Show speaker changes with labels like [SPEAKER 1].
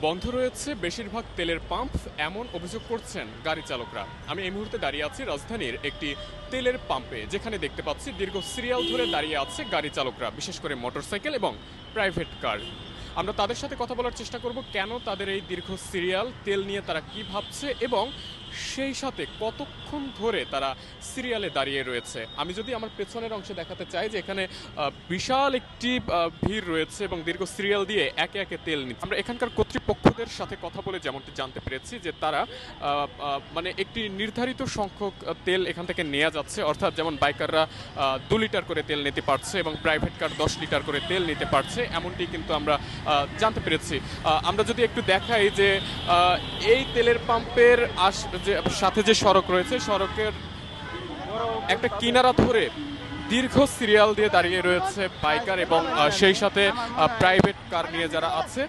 [SPEAKER 1] বন্ধ রয়েছে বেশিরভাগ তেলের পাম্প, এমন অভিযোগ করছেন গাড়ি চালকরা। আমি এই মুহূর্তে দাঁড়িয়ে আছি রাজধানীর একটি তেলের পাম্পে, যেখানে দেখতে পাচ্ছি দীর্ঘ সিরিয়াল ধরে দাঁড়িয়ে আছে গাড়ি চালকরা, বিশেষ করে মোটরসাইকেল এবং প্রাইভেট কার। আমরা তাদের সাথে কথা বলার চেষ্টা করব, কেন তাদের এই দীর্ঘ সিরিয়াল, তেল নিয়ে তারা কি ভাবছে এবং সেই সাথে কতক্ষণ ধরে তারা সিরিয়ালে দাঁড়িয়ে রয়েছে। আমি যদি আমার পেছনের অংশে দেখাতে চাই যে এখানে বিশাল একটি ভিড় রয়েছে এবং দীর্ঘ সিরিয়াল দিয়ে একে একে তেল নিচ্ছে। আমরা এখানকার কর্তৃপক্ষদের সাথে কথা বলে যেমনটি জানতে পেরেছি যে তারা মানে একটি নির্ধারিত সংখ্যক তেল এখান থেকে নেওয়া যাচ্ছে, অর্থাৎ যেমন বাইকাররা 2 লিটার করে তেল নিতে পারছে এবং প্রাইভেট কার 10 লিটার করে তেল নিতে পারছে, এমনটি কিন্তু আমরা জানতে পেরেছি। আমরা যদি একটু দেখাই যে এই তেলের পাম্পের সাথে যে সড়ক রয়েছে, সড়কের একটা কিনারা ধরে দীর্ঘ সিরিয়াল দিয়ে দাঁড়িয়ে রয়েছে বাইকার এবং সেই সাথে প্রাইভেট কার নিয়ে যারা আছে।